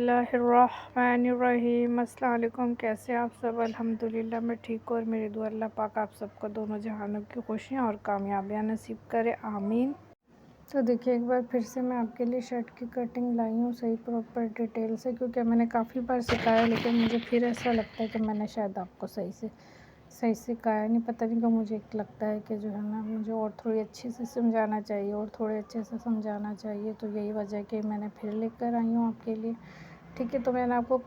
बिस्मिल्लाहिर्रहमानिर्रहीम। अस्सलाम वालेकुम। कैसे आप सब? अल्हम्दुलिल्लाह मैं ठीक हूँ और मेरी दुआ अल्लाह पाक आप सबको दोनों जहानों की खुशियाँ और कामयाबियाँ नसीब करे, आमीन। तो देखिए, एक बार फिर से मैं आपके लिए शर्ट की कटिंग लाई हूँ सही प्रॉपर डिटेल से, क्योंकि मैंने काफ़ी बार सिखाया लेकिन मुझे फिर ऐसा लगता है कि मैंने शायद आपको सही से सिखाया नहीं। पता नहीं क्यों मुझे एक लगता है कि जो है ना, मुझे और थोड़ी अच्छे से समझाना चाहिए और थोड़े अच्छे से समझाना चाहिए। तो यही वजह है कि मैंने फिर लेकर आई हूँ आपके लिए। ठीक है, तो मैंने आपको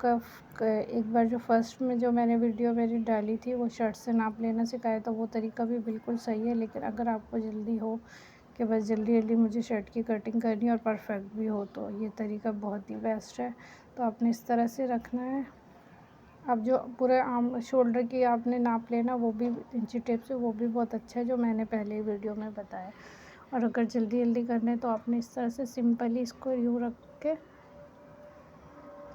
एक बार जो फर्स्ट में जो मैंने वीडियो मेरी डाली थी वो शर्ट से नाप लेना सिखाया था, वो तरीका भी बिल्कुल सही है। लेकिन अगर आपको जल्दी हो कि बस जल्दी जल्दी मुझे शर्ट की कटिंग करनी है और परफेक्ट भी हो, तो ये तरीका बहुत ही बेस्ट है। तो आपने इस तरह से रखना है। अब जो पूरे आर्म शोल्डर की आपने नाप लेना, वो भी इंची टेप से, वो भी बहुत अच्छा है जो मैंने पहले वीडियो में बताया। और अगर जल्दी जल्दी करना है तो आपने इस तरह से सिंपली इसको यूँ रख के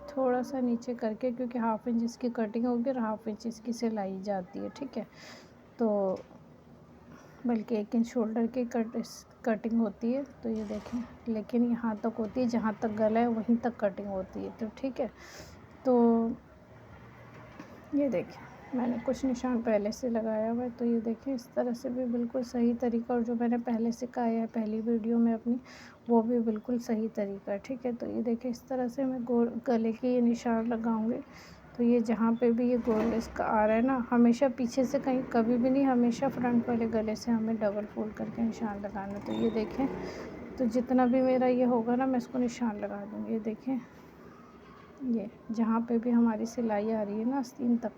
थोड़ा सा नीचे करके, क्योंकि हाफ इंच इसकी कटिंग होगी और हाफ इंच इसकी सिलाई जाती है। ठीक है, तो बल्कि 1 इंच शोल्डर की कटिंग होती है। तो ये देखें, लेकिन यहाँ तक होती है, जहाँ तक गला है वहीं तक कटिंग होती है। तो ठीक है, तो ये देखें मैंने कुछ निशान पहले से लगाया हुआ है। तो ये देखें, इस तरह से भी बिल्कुल सही तरीका, और जो मैंने पहले सिखाया है पहली वीडियो में अपनी, वो भी बिल्कुल सही तरीका है। ठीक है, तो ये देखें इस तरह से मैं गोल गले के ये निशान लगाऊंगी। तो ये जहाँ पे भी ये गोल इसका आ रहा है ना, हमेशा पीछे से कहीं कभी भी नहीं, हमेशा फ्रंट वाले गले से हमें डबल फोल्ड करके निशान लगाना। तो ये देखें, तो जितना भी मेरा ये होगा ना, मैं इसको निशान लगा दूँगी। ये देखें, ये जहाँ पे भी हमारी सिलाई आ रही है ना आस्तीन तक,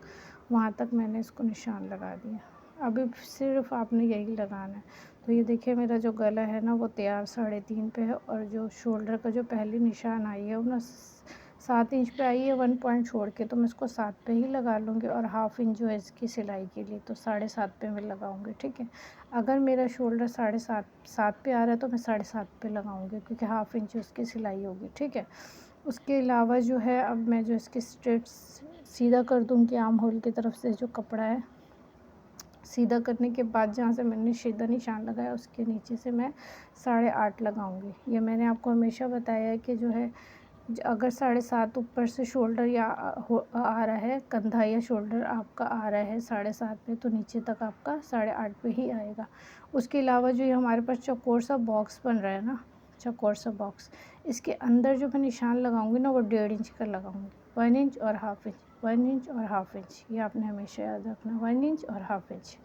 वहाँ तक मैंने इसको निशान लगा दिया। अभी सिर्फ आपने यही लगाना है। तो ये देखिए, मेरा जो गला है ना वो तैयार 3.5 पे है, और जो शोल्डर का जो पहली निशान आई है वो ना 7 इंच पे आई है, 1 पॉइंट छोड़ के। तो मैं इसको 7 पे ही लगा लूँगी, और हाफ इंच जो है इसकी सिलाई के लिए तो 7.5 पे मैं लगाऊँगी। ठीक है, अगर मेरा शोल्डर 7.5 पे आ रहा है तो मैं 7.5 पे लगाऊँगी, क्योंकि हाफ इंच उसकी सिलाई होगी। ठीक है, उसके अलावा जो है, अब मैं जो इसकी स्ट्रेट सीधा कर दूँगी आर्म होल की तरफ से, जो कपड़ा है सीधा करने के बाद जहाँ से मैंने सीधा निशान लगाया उसके नीचे से मैं 8.5 लगाऊंगी। ये मैंने आपको हमेशा बताया है कि जो है, अगर 7.5 ऊपर से शोल्डर या आ रहा है, कंधा या शोल्डर आपका आ रहा है 7.5 पे, तो नीचे तक आपका 8.5 पे ही आएगा। उसके अलावा जो ये हमारे पास चौकोर सा बॉक्स बन रहा है ना, चौकोर सा बॉक्स, इसके अंदर जो मैं निशान लगाऊंगी ना वो 1.5 इंच का लगाऊंगी। 1 इंच और हाफ इंच, 1 इंच और हाफ इंच, ये आपने हमेशा याद रखना, 1 इंच और हाफ इंच।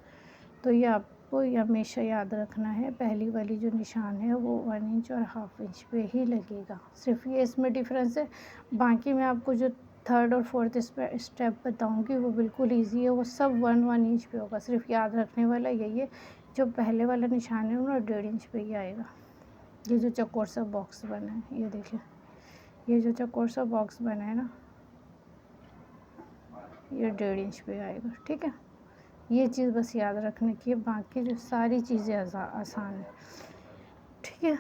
तो ये आपको ये हमेशा याद रखना है। पहली वाली जो निशान है वो 1 इंच और हाफ इंच पे ही लगेगा, सिर्फ ये इसमें डिफरेंस है। बाकी मैं आपको जो 3rd और 4th स्टेप बताऊंगी वो बिल्कुल इजी है, वो सब 1 इंच पे होगा। सिर्फ याद रखने वाला यही है, जो पहले वाला निशान है वो 1.5 इंच पे ही आएगा। ये जो चौकोर सा बॉक्स बना है, ये देखिए, ये जो चौकोर सा बॉक्स बना है ना, ये 1.5 इंच पे आएगा। ठीक है, ये चीज़ बस याद रखने की है, बाकी जो सारी चीज़ें आसान है। ठीक है,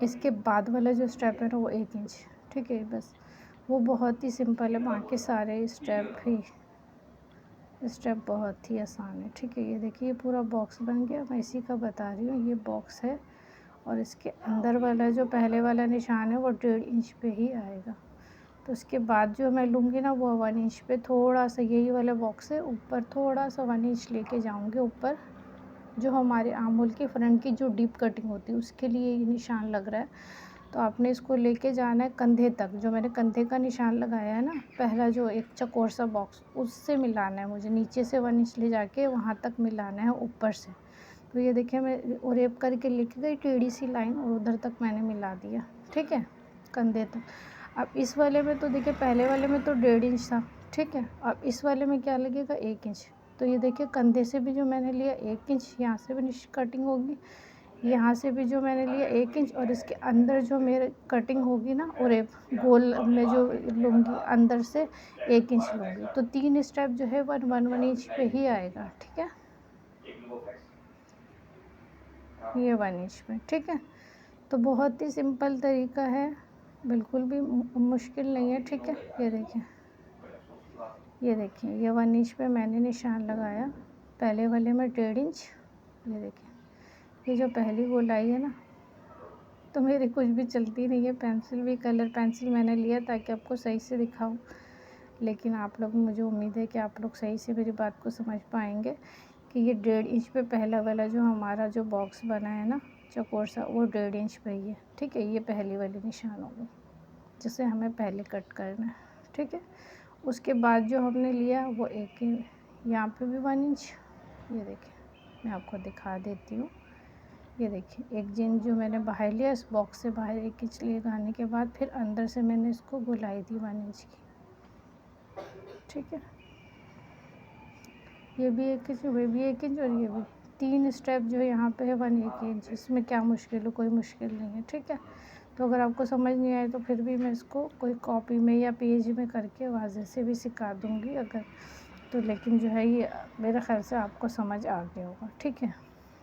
इसके बाद वाला जो स्टेप है ना वो 1 इंच। ठीक है, बस वो बहुत ही सिंपल है, बाकी सारे स्टेप बहुत ही आसान है। ठीक है, ये देखिए, ये पूरा बॉक्स बन गया, मैं इसी का बता रही हूँ, ये बॉक्स है। और इसके अंदर वाला जो पहले वाला निशान है वो 1.5 इंच पे ही आएगा। तो उसके बाद जो मैं लूँगी ना वो 1 इंच पे थोड़ा सा, यही वाला बॉक्स है, ऊपर थोड़ा सा 1 इंच लेके जाऊँगी ऊपर, जो हमारे आर्म होल की फ्रंट की जो डीप कटिंग होती है उसके लिए ये निशान लग रहा है। तो आपने इसको लेके जाना है कंधे तक, जो मैंने कंधे का निशान लगाया है ना, पहला जो एक चौकोर सा बॉक्स, उससे मिलाना है मुझे, नीचे से 1 इंच ले जाके वहाँ तक मिलाना है ऊपर से। तो ये देखिए, मैं ओरेप करके लेके गई टेढ़ी सी लाइन, और उधर तक मैंने मिला दिया। ठीक है, कंधे तक। अब इस वाले में तो देखिए, पहले वाले में तो 1.5 इंच था। ठीक है, अब इस वाले में क्या लगेगा, 1 इंच। तो ये देखिए, कंधे से भी जो मैंने लिया 1 इंच, यहाँ से भी कटिंग होगी, यहाँ से भी जो मैंने लिया 1 इंच, और इसके अंदर जो मेरे कटिंग होगी ना, और गोल में जो लूँगी अंदर से 1 इंच लूँगी। तो 3 स्टेप जो है 1 इंच पे ही आएगा। ठीक है, ये 1 इंच में। ठीक है, तो बहुत ही सिंपल तरीका है, बिल्कुल भी मुश्किल नहीं है। ठीक है, ये देखिए, ये देखिए, ये 1 इंच पे मैंने निशान लगाया, पहले वाले में 1.5 इंच। ये देखिए, ये जो पहली गोलाई है ना, तो मेरी कुछ भी चलती नहीं है। पेंसिल भी कलर पेंसिल मैंने लिया ताकि आपको सही से दिखाऊं, लेकिन आप लोग, मुझे उम्मीद है कि आप लोग सही से मेरी बात को समझ पाएंगे कि ये 1.5 इंच पे पहला वाला जो हमारा जो बॉक्स बना है ना चौकोर सा, वो 1.5 इंच पे ही है। ठीक है, ये पहली वाली निशान होगी जिसे हमें पहले कट करना है। ठीक है, उसके बाद जो हमने लिया वो एक यहाँ पे भी 1 इंच, ये देखिए मैं आपको दिखा देती हूँ। ये देखिए एक जिन जो मैंने बाहर लिया, इस बॉक्स से बाहर 1 इंच ले लगाने के बाद फिर अंदर से मैंने इसको गोलाई दी 1 इंच की। ठीक है, ये भी 1 इंच, वे भी 1 इंच, और ये भी 3 स्टेप जो यहाँ पे है 1 इंच। इसमें क्या मुश्किल है, कोई मुश्किल नहीं है। ठीक है, तो अगर आपको समझ नहीं आए तो फिर भी मैं इसको कोई कॉपी में या पेज में करके वाज़े से भी सिखा दूँगी अगर तो, लेकिन जो है ये मेरे ख़्याल से आपको समझ आ गया होगा। ठीक है,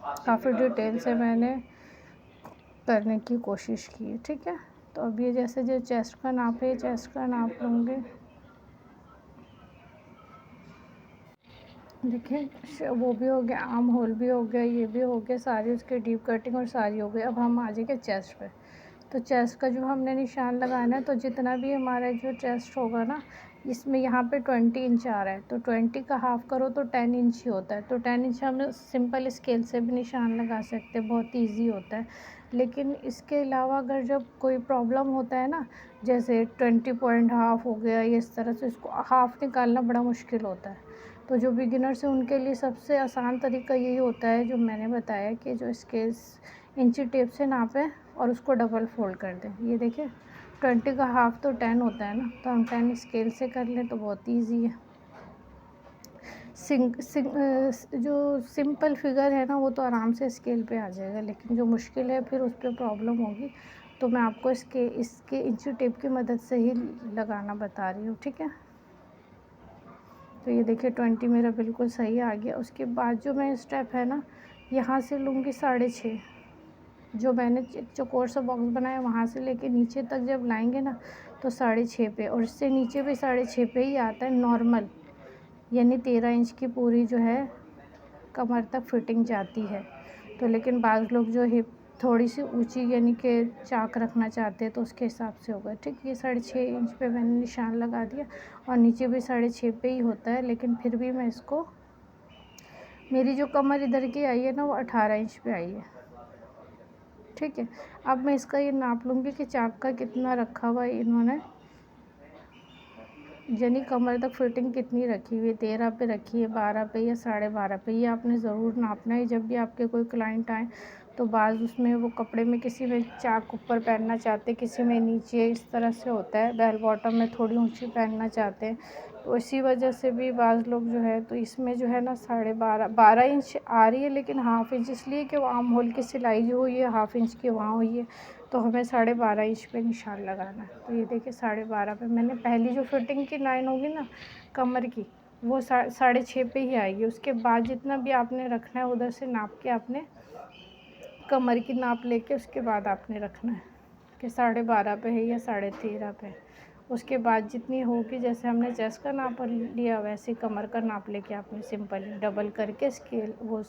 काफ़ी डिटेल से मैंने करने की कोशिश की है। ठीक है, तो अब ये जैसे जो चेस्ट का नाप है, चेस्ट का नाप लूँगी। देखिए वो भी हो गया, आर्म होल भी हो गया, ये भी हो गया, सारी उसकी डीप कटिंग और सारी हो गई। अब हम आ जाएंगे चेस्ट पे। तो चेस्ट का जो हमने निशान लगाना है, तो जितना भी हमारा जो चेस्ट होगा ना, इसमें यहाँ पे 20 इंच आ रहा है, तो 20 का हाफ़ करो तो 10 इंच ही होता है। तो 10 इंच हम सिंपल स्केल से भी निशान लगा सकते हैं, बहुत ईजी होता है। लेकिन इसके अलावा अगर जब कोई प्रॉब्लम होता है ना, जैसे 20 पॉइंट हाफ़ हो गया, इस तरह से इसको हाफ़ निकालना बड़ा मुश्किल होता है। तो जो बिगिनर्स हैं उनके लिए सबसे आसान तरीका यही होता है जो मैंने बताया, कि जो स्केल इंची टेप से नापें और उसको डबल फोल्ड कर दें। ये देखिए 20 का हाफ़ तो 10 होता है ना, तो हम 10 स्केल से कर लें तो बहुत ईजी है। जो सिंपल फिगर है ना वो तो आराम से स्केल पे आ जाएगा, लेकिन जो मुश्किल है फिर उस पर प्रॉब्लम होगी, तो मैं आपको इसके इंची टेप की मदद से ही लगाना बता रही हूँ। ठीक है, तो ये देखिए 20 मेरा बिल्कुल सही आ गया। उसके बाद जो मैं स्टेप है ना, यहाँ से लूँगी 6.5, जो मैंने चौकोर सा बॉक्स बनाया वहाँ से लेके नीचे तक जब लाएंगे ना तो 6.5 पे, और इससे नीचे भी 6.5 पे ही आता है नॉर्मल, यानी 13 इंच की पूरी जो है कमर तक फिटिंग जाती है। तो लेकिन बाज़ लोग जो हिप थोड़ी सी ऊंची यानी कि चाक रखना चाहते हैं तो उसके हिसाब से होगा। ठीक, ये 6.5 इंच पे मैंने निशान लगा दिया, और नीचे भी 6.5 पे ही होता है, लेकिन फिर भी मैं इसको, मेरी जो कमर इधर की आई है ना वो 18 इंच पे आई है। ठीक है, अब मैं इसका ये नाप लूँगी कि चाक का कितना रखा हुआ है इन्होंने, यानी कमर तक फिटिंग कितनी रखी हुई है, 13 पे रखी है, 12 पे या 12.5 पे, ये आपने ज़रूर नापना है जब भी आपके कोई क्लाइंट आए। तो बाज़ उसमें वो कपड़े में किसी में चाक ऊपर पहनना चाहते, किसी में नीचे, इस तरह से होता है। बेल बॉटम में थोड़ी ऊंची पहनना चाहते हैं, तो इसी वजह से भी बाज़ लोग जो है, तो इसमें जो है ना 12.5 इंच आ रही है, लेकिन हाफ़ इंच इसलिए कि वो आर्म होल की सिलाई जो हुई है हाफ़ इंच की वहाँ हुई है, तो हमें 12.5 इंच पे निशान लगाना है। तो ये देखिए 12.5 पे मैंने पहली जो फिटिंग की लाइन होगी ना कमर की, वो 6.5 पे ही आएगी। उसके बाद जितना भी आपने रखना है उधर से नाप के आपने कमर की नाप लेके उसके बाद आपने रखना है कि 12.5 पे है या 13.5 पे। उसके बाद जितनी होगी, जैसे हमने चेस्ट का नाप लिया वैसे कमर का नाप लेके आपने सिंपल डबल करके स्केल वो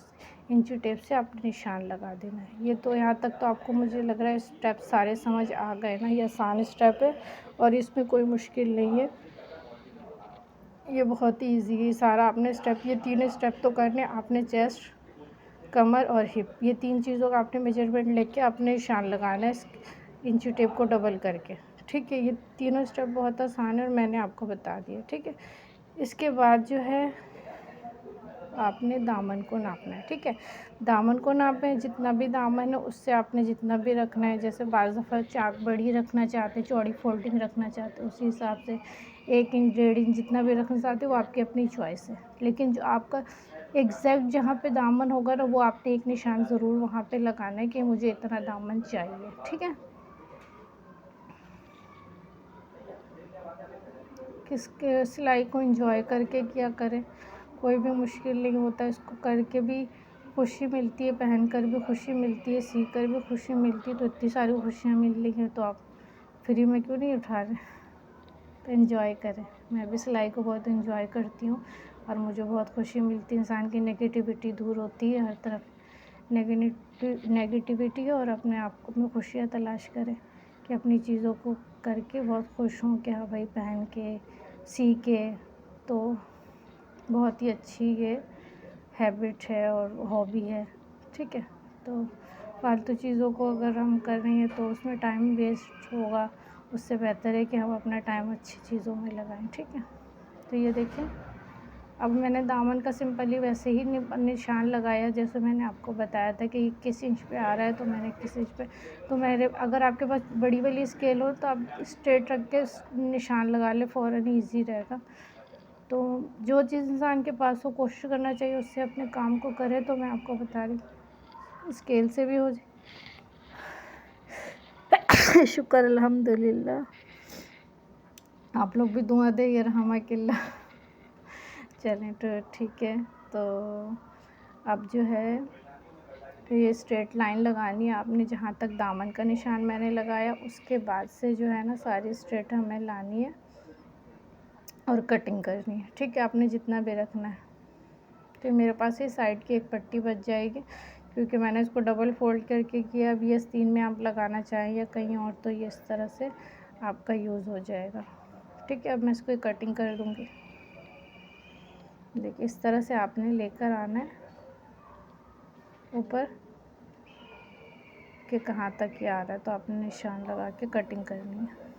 इंची टेप से आपने निशान लगा देना है। ये तो यहाँ तक तो आपको मुझे लग रहा है स्टेप सारे समझ आ गए ना, ये आसान स्टेप है और इसमें कोई मुश्किल नहीं है, ये बहुत ही ईजी है। सारा आपने स्टेप, ये 3 स्टेप तो करने आपने, चेस्ट, कमर और हिप, ये 3 चीज़ों का आपने मेजरमेंट लेके आपने निशान लगाना है इंची टेप को डबल करके। ठीक है, ये तीनों स्टेप बहुत आसान है और मैंने आपको बता दिया। ठीक है, इसके बाद जो है आपने दामन को नापना है। ठीक है, दामन को नापें, जितना भी दामन है उससे आपने जितना भी रखना है, जैसे बाज़ दफ़ा चाक बड़ी रखना चाहते हैं, चौड़ी फोल्डिंग रखना चाहते हैं, उसी हिसाब से 1 इंच 1.5 इंच जितना भी रखना चाहते हो वो आपकी अपनी चॉइस है। लेकिन जो आपका एग्जैक्ट जहाँ पे दामन होगा ना वो आपने एक निशान ज़रूर वहाँ पे लगाना है कि मुझे इतना दामन चाहिए। ठीक है, किसके सिलाई को एंजॉय करके किया करें, कोई भी मुश्किल नहीं होता, इसको करके भी खुशी मिलती है, पहन कर भी खुशी मिलती है, सी कर भी खुशी मिलती है। तो इतनी सारी खुशियाँ मिल रही हैं तो आप फ्री में क्यों नहीं उठा रहे, तो एंजॉय करें। मैं भी सिलाई को बहुत एंजॉय करती हूँ और मुझे बहुत खुशी मिलती है, इंसान की नेगेटिविटी दूर होती है, हर तरफ नेगेटिविटी और अपने आप को में खुशियाँ तलाश करें कि अपनी चीज़ों को करके बहुत खुश हों कि हाँ भाई पहन के सी के। तो बहुत ही अच्छी ये हैबिट है और हॉबी है, ठीक है। तो फालतू चीज़ों को अगर हम कर रहे हैं तो उसमें टाइम वेस्ट होगा, उससे बेहतर है कि हम अपना टाइम अच्छी चीज़ों में लगाएं, ठीक है। तो ये देखें, अब मैंने दामन का सिंपली वैसे ही निशान लगाया जैसे मैंने आपको बताया था कि 21 इंच पे आ रहा है, तो मैंने 21 इंच पे, तो मेरे अगर आपके पास बड़ी वाली स्केल हो तो आप स्ट्रेट रख के निशान लगा ले, फ़ौरन ईजी रहेगा। तो जो चीज़ इंसान के पास हो कोशिश करना चाहिए उससे अपने काम को करे। तो मैं आपको बता रही हूँ स्केल से भी हो जाए। शुक्र अल्हम्दुलिल्लाह, आप लोग भी दुआ दे ये रहमकिल्ला। चलें तो ठीक है। तो अब जो है ये स्ट्रेट लाइन लगानी है आपने, जहाँ तक दामन का निशान मैंने लगाया उसके बाद से जो है ना सारी स्ट्रेट हमें लानी है और कटिंग करनी है, ठीक है। आपने जितना भी रखना है। तो मेरे पास ये साइड की एक पट्टी बच जाएगी क्योंकि मैंने इसको डबल फोल्ड करके किया। अब ये आस्तीन में आप लगाना चाहें या कहीं और, तो ये इस तरह से आपका यूज़ हो जाएगा, ठीक है। अब मैं इसको कटिंग कर दूँगी। देखिए इस तरह से आपने लेकर आना है ऊपर कि कहाँ तक ये आ रहा है, तो आपने निशान लगा के कटिंग करनी है।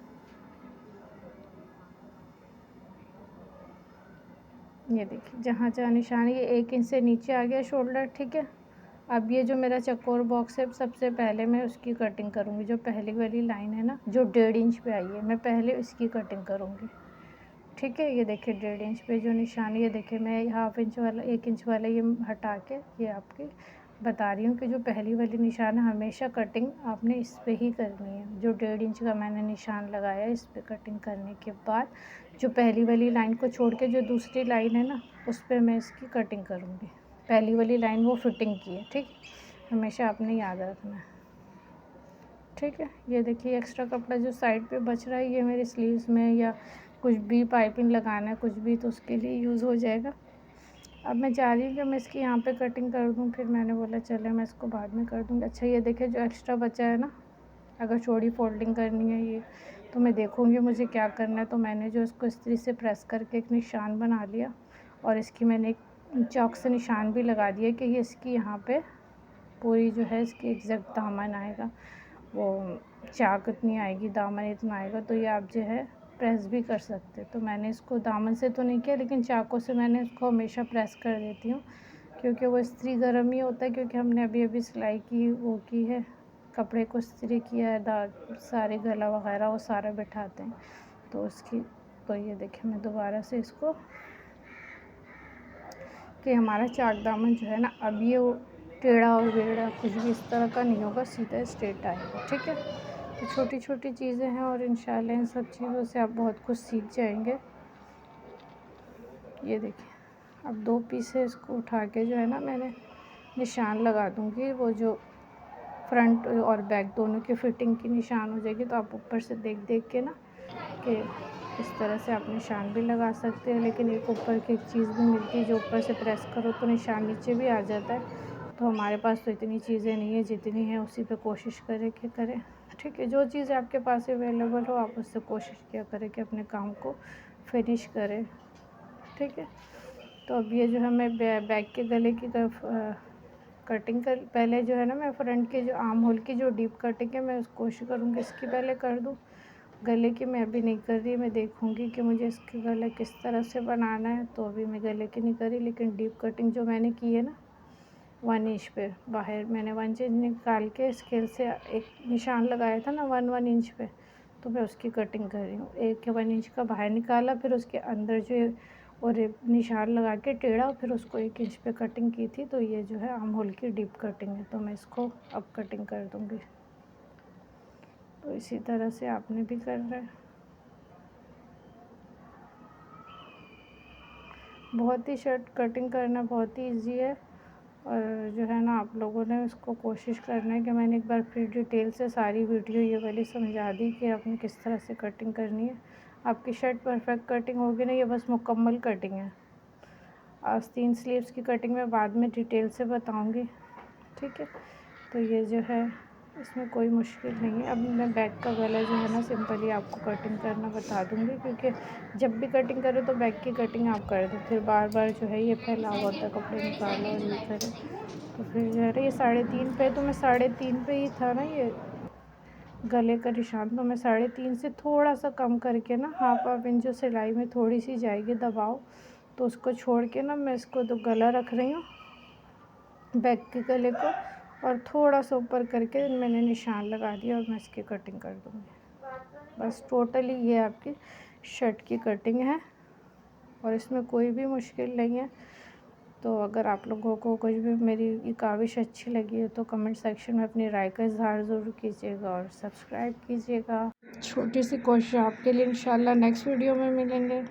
ये देखिए जहाँ जहाँ निशान है ये 1 इंच से नीचे आ गया शोल्डर, ठीक है। अब ये जो मेरा चकोर बॉक्स है सबसे पहले मैं उसकी कटिंग करूँगी। जो पहली वाली लाइन है ना जो 1.5 इंच पे आई है, मैं पहले इसकी कटिंग करूँगी, ठीक है। ये देखिए 1.5 इंच पे जो निशान, ये देखिए मैं हाफ इंच वाला 1 इंच वाला ये हटा के ये आपके बता रही हूँ कि जो पहली वाली निशान है हमेशा कटिंग आपने इस पे ही करनी है। जो 1.5 इंच का मैंने निशान लगाया इस पे कटिंग करने के बाद जो पहली वाली लाइन को छोड़ के जो दूसरी लाइन है ना उस पर मैं इसकी कटिंग करूँगी। पहली वाली लाइन वो फिटिंग की है, ठीक, हमेशा आपने याद रखना है, ठीक है। ये देखिए एक्स्ट्रा कपड़ा जो साइड पे बच रहा है ये मेरे स्लीव्स में या कुछ भी पाइपिंग लगाना है कुछ भी, तो उसके लिए यूज़ हो जाएगा। अब मैं चाह रही हूँ कि मैं इसकी यहाँ पे कटिंग कर दूँ, फिर मैंने बोला चले मैं इसको बाद में कर दूँगी। अच्छा ये देखिए जो एक्स्ट्रा बचा है ना, अगर चौड़ी फोल्डिंग करनी है ये तो मैं देखूँगी मुझे क्या करना है। तो मैंने जो इसको इस्त्री से प्रेस करके एक निशान बना लिया और इसकी मैंने एक चॉक से निशान भी लगा दिया कि ये इसकी यहाँ पे पूरी जो है इसकी एग्जैक्ट दामन आएगा, वो चाक इतनी आएगी, दामन इतना आएगा। तो ये आप जो है प्रेस भी कर सकते। तो मैंने इसको दामन से तो नहीं किया लेकिन चाकों से मैंने इसको हमेशा प्रेस कर देती हूँ क्योंकि वो इस्त्री गर्म ही होता है, क्योंकि हमने अभी अभी सिलाई की वो की है, कपड़े को इस्त्री किया है, दाग सारे गला वगैरह वो सारा बिठाते हैं तो उसकी। तो ये देखिए मैं दोबारा से इसको कि हमारा चाक दामन जो है ना अब ये टेढ़ा और बेड़ा कुछ भी इस तरह का नहीं होगा, सीधा स्ट्रेट आएगा, ठीक है। तो छोटी छोटी चीज़ें हैं और इंशाल्लाह इन सब चीज़ों से आप बहुत कुछ सीख जाएंगे। ये देखिए अब 2 पीस है, इसको उठा के जो है ना मैंने निशान लगा दूँगी, वो जो फ्रंट और बैक दोनों की फ़िटिंग की निशान हो जाएगी। तो आप ऊपर से देख देख के ना कि इस तरह से आप निशान भी लगा सकते हैं। लेकिन एक ऊपर की एक चीज़ भी मिलती है जो ऊपर से प्रेस करो तो निशान नीचे भी आ जाता है। तो हमारे पास तो इतनी चीज़ें नहीं है, जितनी है उसी पे कोशिश करें कि करें, ठीक है। जो चीज़ आपके पास अवेलेबल हो आप उससे कोशिश किया करें कि अपने काम को फिनिश करें, ठीक है। तो अब ये जो है मैं बैक के गले की तरफ कटिंग कर, पहले जो है ना मैं फ्रंट के जो आर्म होल की जो डीप कटिंग है मैं उस कोशिश करूँगी इसकी पहले कर दूँ। गले की मैं अभी नहीं कर रही, मैं देखूँगी कि मुझे इसके गले किस तरह से बनाना है। तो अभी मैं गले की नहीं करी, लेकिन डीप कटिंग जो मैंने की है ना 1 इंच पे बाहर मैंने 1 इंच निकाल के स्केल से एक निशान लगाया था ना 1 इंच पे, तो मैं उसकी कटिंग कर रही हूँ। 1 इंच का बाहर निकाला, फिर उसके अंदर जो और निशान लगा के टेढ़ा, फिर उसको 1 इंच पे कटिंग की थी। तो ये जो है आर्म होल की डीप कटिंग है, तो मैं इसको अब कटिंग कर दूँगी। तो इसी तरह से आपने भी करना है। बहुत ही शर्ट कटिंग करना बहुत ही इजी है और जो है ना आप लोगों ने उसको कोशिश करना है कि मैंने एक बार फिर डिटेल से सारी वीडियो ये वाली समझा दी कि आपने किस तरह से कटिंग करनी है। आपकी शर्ट परफेक्ट कटिंग होगी ना, ये बस मुकम्मल कटिंग है। आस्तीन स्लीव्स की कटिंग मैं बाद में डिटेल से बताऊंगी, ठीक है। तो ये जो है इसमें कोई मुश्किल नहीं है। अब मैं बैक का गला जो है ना सिंपली आपको कटिंग करना बता दूँगी, क्योंकि जब भी कटिंग करो तो बैक की कटिंग आप कर दो, फिर बार बार जो है ये फैला हुआ होता है, कपड़े निकालो और ये करो, तो फिर जो है ये 3.5 पे, तो मैं 3.5 पे ही था ना ये गले का निशान, तो मैं 3.5 से थोड़ा सा कम करके ना हाफ इंच जो सिलाई में थोड़ी सी जाएगी दबाव, तो उसको छोड़ के ना मैं इसको तो गला रख रही हूँ बैक के गले को, और थोड़ा सा ऊपर करके मैंने निशान लगा दिया और मैं इसकी कटिंग कर दूँगी। बस टोटली ये आपकी शर्ट की कटिंग है और इसमें कोई भी मुश्किल नहीं है। तो अगर आप लोगों को कुछ भी मेरी ये काविश अच्छी लगी है तो कमेंट सेक्शन में अपनी राय का इज़हार ज़रूर कीजिएगा और सब्सक्राइब कीजिएगा। छोटी सी कोशिश आपके लिए, इंशाल्लाह नेक्स्ट वीडियो में मिलेंगे।